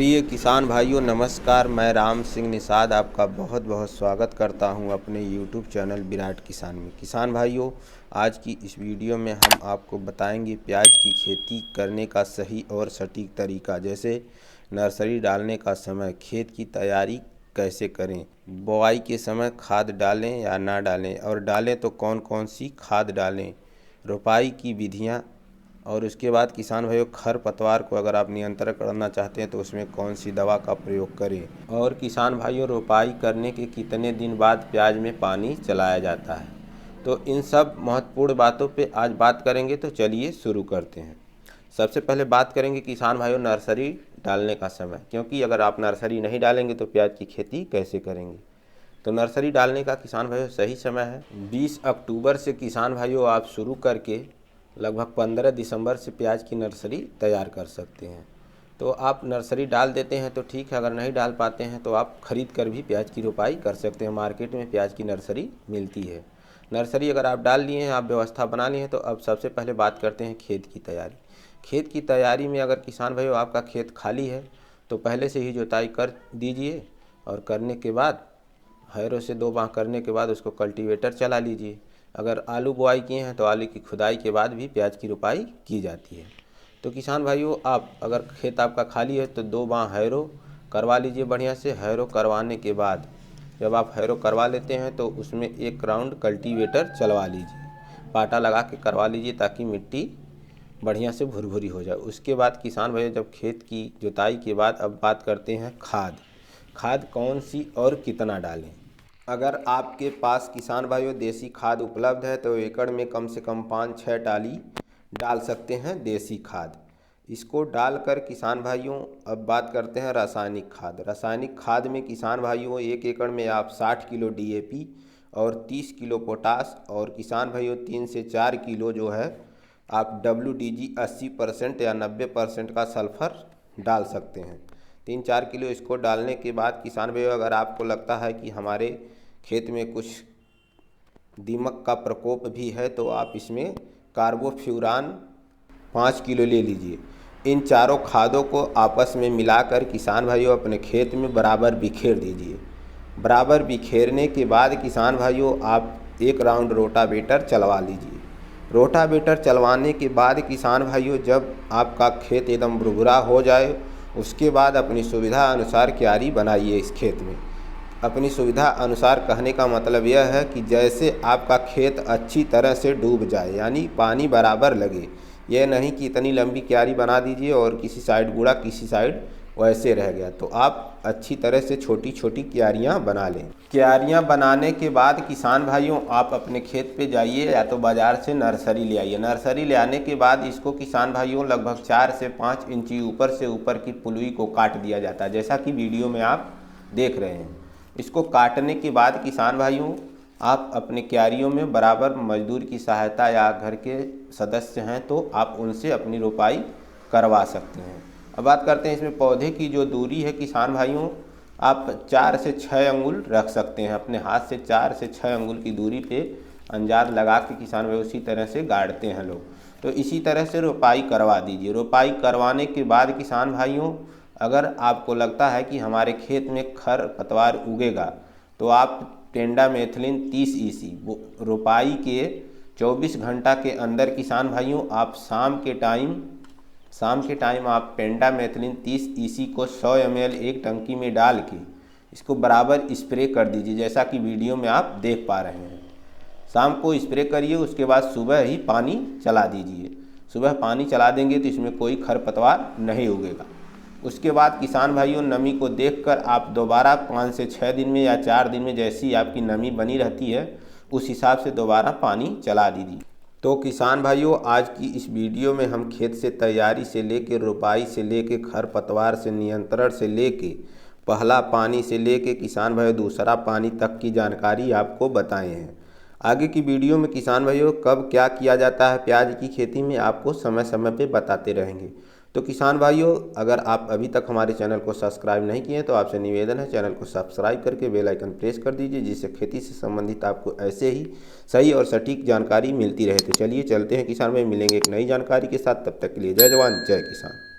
प्रिय किसान भाइयों नमस्कार। मैं राम सिंह निषाद आपका बहुत बहुत स्वागत करता हूं अपने YouTube चैनल विराट किसान में। किसान भाइयों, आज की इस वीडियो में हम आपको बताएंगे प्याज की खेती करने का सही और सटीक तरीका, जैसे नर्सरी डालने का समय, खेत की तैयारी कैसे करें, बुआई के समय खाद डालें या ना डालें, और डालें तो कौन कौन सी खाद डालें, रोपाई की विधियाँ, और उसके बाद किसान भाइयों खरपतवार को अगर आप नियंत्रण करना चाहते हैं तो उसमें कौन सी दवा का प्रयोग करें, और किसान भाइयों रोपाई करने के कितने दिन बाद प्याज में पानी चलाया जाता है। तो इन सब महत्वपूर्ण बातों पे आज बात करेंगे। तो चलिए शुरू करते हैं। सबसे पहले बात करेंगे किसान भाइयों नर्सरी डालने का समय, क्योंकि अगर आप नर्सरी नहीं डालेंगे तो प्याज की खेती कैसे करेंगे। तो नर्सरी डालने का किसान भाइयों सही समय है 20 अक्टूबर से किसान भाइयों आप शुरू करके लगभग 15 दिसंबर से प्याज की नर्सरी तैयार कर सकते हैं। तो आप नर्सरी डाल देते हैं तो ठीक है, अगर नहीं डाल पाते हैं तो आप खरीद कर भी प्याज की रोपाई कर सकते हैं। मार्केट में प्याज की नर्सरी मिलती है। नर्सरी अगर आप डाल लिए हैं, आप व्यवस्था बना लिए हैं, तो अब सबसे पहले बात करते हैं खेत की तैयारी। खेत की तैयारी में अगर किसान भाइयों आपका खेत खाली है तो पहले से ही जुताई कर दीजिए, और करने के बाद हैरों से 2 बाह करने के बाद उसको कल्टीवेटर चला लीजिए। अगर आलू बुआई किए हैं तो आलू की खुदाई के बाद भी प्याज की रोपाई की जाती है। तो किसान भाइयों आप अगर खेत आपका खाली है तो 2 बाह हैरो करवा लीजिए बढ़िया से। हैरो करवाने के बाद जब आप हैरो करवा लेते हैं तो उसमें 1 राउंड कल्टीवेटर चलवा लीजिए, पाटा लगा के करवा लीजिए ताकि मिट्टी बढ़िया से भुरभुरी हो जाए। उसके बाद किसान भाइयों जब खेत की जुताई के बाद अब बात करते हैं खाद कौन सी और कितना डालें। अगर आपके पास किसान भाइयों देसी खाद उपलब्ध है तो एकड़ में कम से कम 5-6 टाली डाल सकते हैं देसी खाद। इसको डालकर किसान भाइयों अब बात करते हैं रासायनिक खाद। रासायनिक खाद में किसान भाइयों 1 एकड़ में आप 60 किलो DAP और 30 किलो पोटास, और किसान भाइयों 3 से 4 किलो जो है आप WDG 80% या 90% का सल्फर डाल सकते हैं। 3-4 किलो इसको डालने के बाद किसान भाइयों अगर आपको लगता है कि हमारे खेत में कुछ दीमक का प्रकोप भी है तो आप इसमें कार्बोफ्यूरान 5 किलो ले लीजिए। इन चारों खादों को आपस में मिलाकर किसान भाइयों अपने खेत में बराबर बिखेर दीजिए। बराबर बिखेरने के बाद किसान भाइयों आप 1 राउंड रोटावेटर चलवा लीजिए। रोटावेटर चलवाने के बाद किसान भाइयों जब आपका खेत एकदम भुरभुरा हो जाए उसके बाद अपनी सुविधा अनुसार क्यारी बनाइए। इस खेत में अपनी सुविधा अनुसार कहने का मतलब यह है कि जैसे आपका खेत अच्छी तरह से डूब जाए, यानी पानी बराबर लगे। यह नहीं कि इतनी लंबी क्यारी बना दीजिए और किसी साइड बूढ़ा किसी साइड वैसे रह गया। तो आप अच्छी तरह से छोटी छोटी क्यारियां बना लें। क्यारियां बनाने के बाद किसान भाइयों आप अपने खेत पे जाइए या तो बाज़ार से नर्सरी ले आइए। नर्सरी ले आने के बाद इसको किसान भाइयों लगभग 4 से 5 इंची ऊपर से ऊपर की पुलुई को काट दिया जाता है, जैसा कि वीडियो में आप देख रहे हैं। इसको काटने के बाद किसान भाइयों आप अपने क्यारियों में बराबर मजदूर की सहायता या घर के सदस्य हैं तो आप उनसे अपनी रोपाई करवा सकते हैं। अब बात करते हैं इसमें पौधे की जो दूरी है किसान भाइयों आप 4 से 6 अंगुल रख सकते हैं। अपने हाथ से 4 से 6 अंगुल की दूरी पे अंजार लगा के किसान भाई उसी तरह से गाड़ते हैं लोग। तो इसी तरह से रोपाई करवा दीजिए। रोपाई करवाने के बाद किसान भाइयों अगर आपको लगता है कि हमारे खेत में खरपतवार उगेगा तो आप पेंडामेथिलिन 30 EC रोपाई के 24 घंटा के अंदर किसान भाइयों आप शाम के टाइम आप पेंडामेथिलिन 30 EC को 100 ml एक टंकी में डाल के इसको बराबर स्प्रे कर दीजिए, जैसा कि वीडियो में आप देख पा रहे हैं। शाम को स्प्रे करिए, उसके बाद सुबह ही पानी चला दीजिए। सुबह पानी चला देंगे तो इसमें कोई खरपतवार नहीं उगेगा। उसके बाद किसान भाइयों नमी को देखकर आप दोबारा 5 से 6 दिन में या 4 दिन में जैसी आपकी नमी बनी रहती है उस हिसाब से दोबारा पानी चला दीजिए। तो किसान भाइयों आज की इस वीडियो में हम खेत से तैयारी से लेके रोपाई से लेके खरपतवार से नियंत्रण से लेके पहला पानी से लेके किसान भाइयों दूसरा पानी तक की जानकारी आपको बताए हैं। आगे की वीडियो में किसान भाइयों कब क्या किया जाता है प्याज की खेती में आपको समय समय पे बताते रहेंगे। तो किसान भाइयों अगर आप अभी तक हमारे चैनल को सब्सक्राइब नहीं किए हैं तो आपसे निवेदन है चैनल को सब्सक्राइब करके बेल आइकन प्रेस कर दीजिए, जिससे खेती से संबंधित आपको ऐसे ही सही और सटीक जानकारी मिलती रहे। तो चलिए चलते हैं किसान भाई, मिलेंगे एक नई जानकारी के साथ। तब तक के लिए जय जवान जय किसान।